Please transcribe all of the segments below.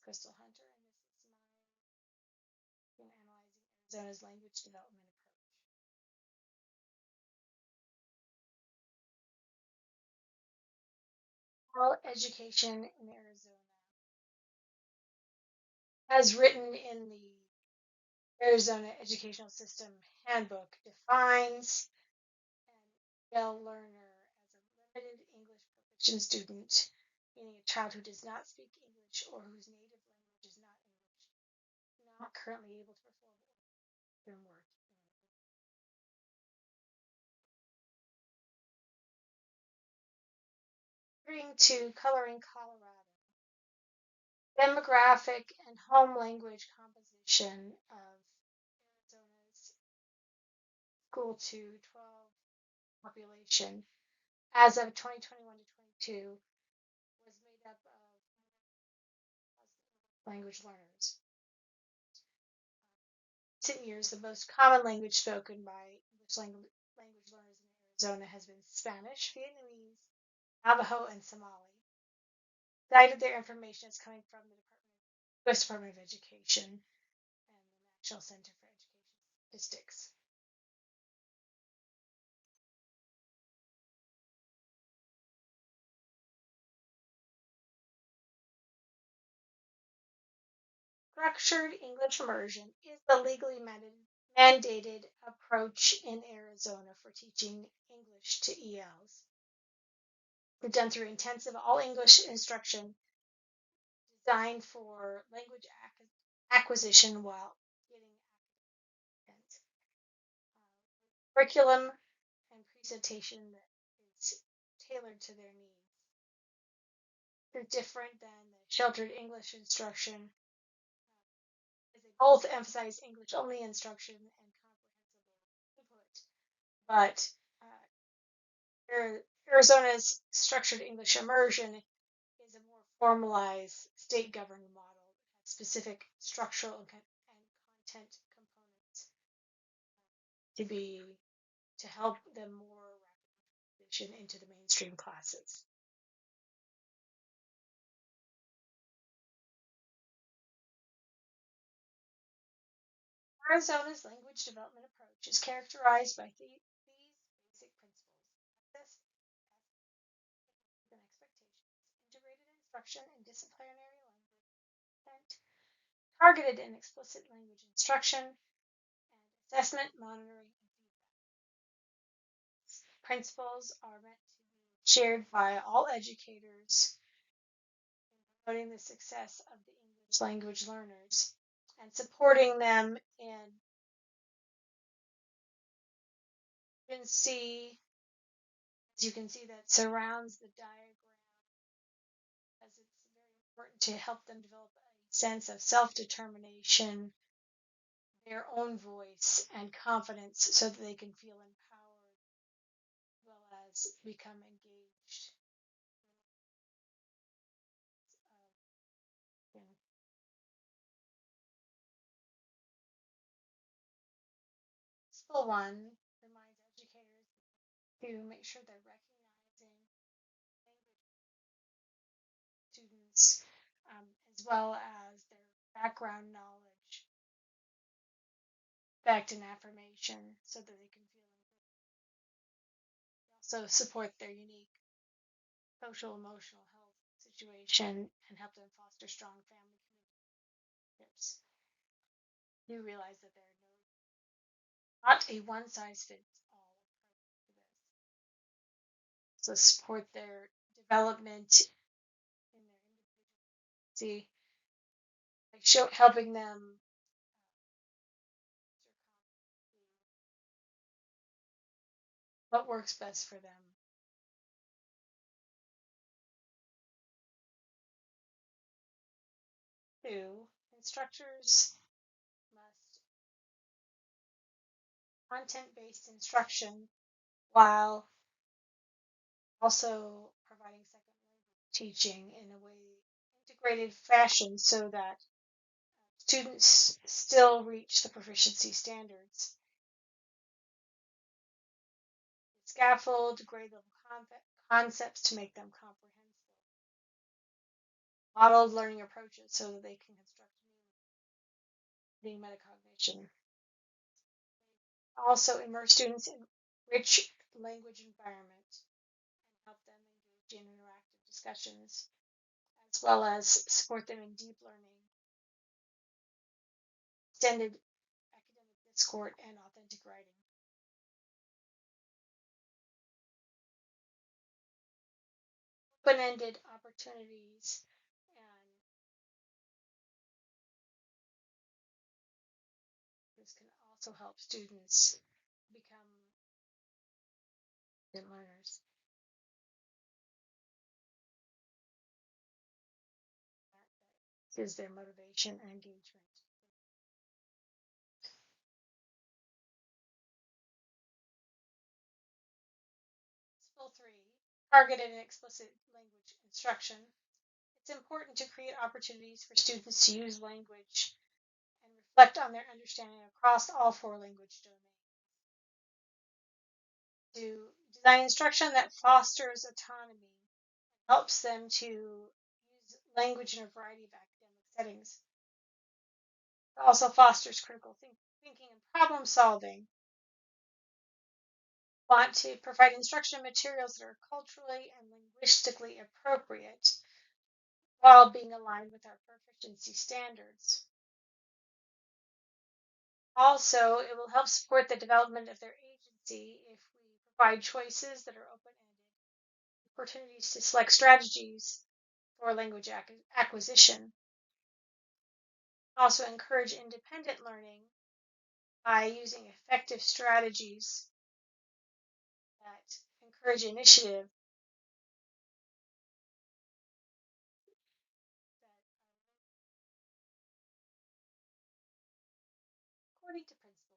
Crystal Hunter, and this is my analyzing Arizona's language development approach. All education in Arizona, as written in the Arizona Educational System Handbook, defines an EL learner as a limited English proficient student, meaning a child who does not speak English or whose native language is not English, not currently able to perform their work. According to Coloring Colorado, demographic and home language composition of Arizona's school to 12 population as of 2021 to 22 was made up of language learners. In recent years, the most common language spoken by English language learners in Arizona has been Spanish, Vietnamese, Navajo, and Somali. Cited their information as coming from the U.S. Department of Education and the National Center for Education Statistics. Structured English immersion is the legally mandated approach in Arizona for teaching English to ELs. They're done through intensive all English instruction designed for language acquisition while getting academic curriculum and presentation that is tailored to their needs. They're different than the sheltered English instruction, as they both emphasize English only instruction and comprehensible input. But Arizona's structured English immersion is a more formalized state governed model that has specific structural and content components to help them more rapidly transition into the mainstream classes. Arizona's language development approach is characterized by these basic principles: access and expectations, integrated instruction and disciplinary language content, targeted and explicit language instruction, and assessment, monitoring, and feedback. Principles are meant to be shared by all educators in promoting the success of the English language learners and supporting them in fluency, as you can see, that surrounds the diagram, as it's very important to help them develop a sense of self-determination, their own voice, and confidence so that they can feel empowered as well as become engaged. Principle 1 reminds educators to make sure they're recognizing students as well as their background knowledge, fact and affirmation, so that they can feel also support their unique social emotional health situation and help them foster strong family relationships. You realize that there are not a one size fits all approach to this. So support their development in their individuality, like helping them what works best for them. Two, instructors must content-based instruction while also providing second language teaching in a way integrated fashion so that students still reach the proficiency standards. Scaffold grade level concepts to make them comprehensible. modeled learning approaches so that they can construct new metacognition. Also immerse students in rich language environment and help them engage in interactive discussions, as well as support them in deep learning, extended academic discourse, and authentic writing. Open-ended opportunities, and this can also help students become good learners. That is their motivation and engagement. Principle 3, targeted and explicit language instruction. It's important to create opportunities for students to use language and reflect on their understanding across all 4 language domains. To design instruction that fosters autonomy, helps them to use language in a variety of academic settings. It also fosters critical thinking and problem solving. Want to provide instruction materials that are culturally and linguistically appropriate while being aligned with our proficiency standards. Also, it will help support the development of their agency if we provide choices that are open-ended, opportunities to select strategies for language acquisition. Also encourage independent learning by using effective strategies that encourage initiative that, according to Principle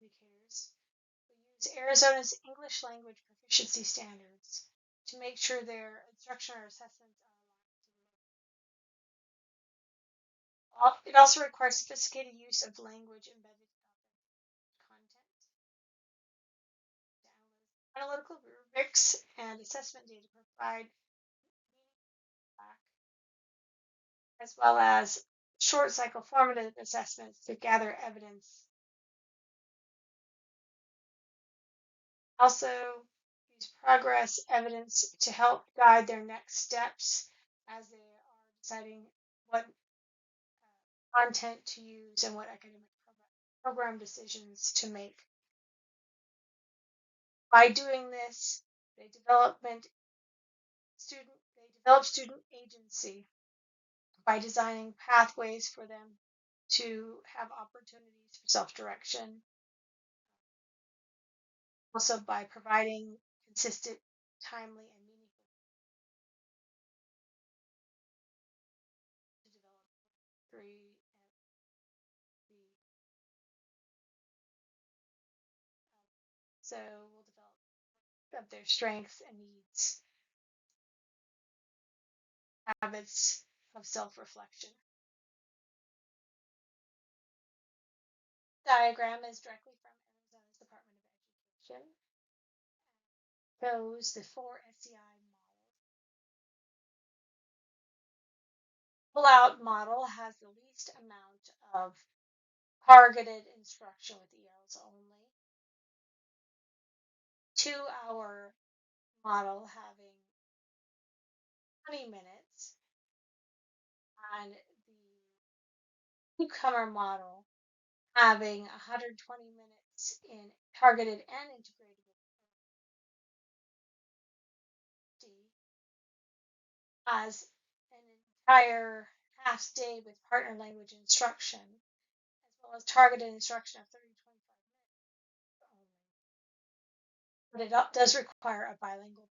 4 indicators, we use Arizona's English language proficiency standards to make sure their instruction or assessments are aligned. It also requires sophisticated use of language embedded content, analytical rubrics, and assessment data to provide feedback, as well as short cycle formative assessments to gather evidence. Also use progress evidence to help guide their next steps as they are deciding what content to use and what academic program decisions to make. By doing this, they develop student agency by designing pathways for them to have opportunities for self-direction. Also by providing consistent, timely, and meaningful to develop 3 so we'll develop their strengths and needs, habits of self-reflection. Diagram is directly from Arizona's Department of Education. Shows the 4 SEI models. Pull-out model has the least amount of targeted instruction with ELs only. 2-hour model having 20 minutes, and the newcomer model having 120 minutes in targeted and integrated as an entire half day with partner language instruction, as well as targeted instruction of 30 to 25 minutes only. But it does require a bilingual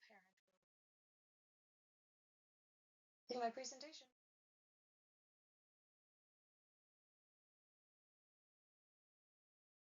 parent. My presentation.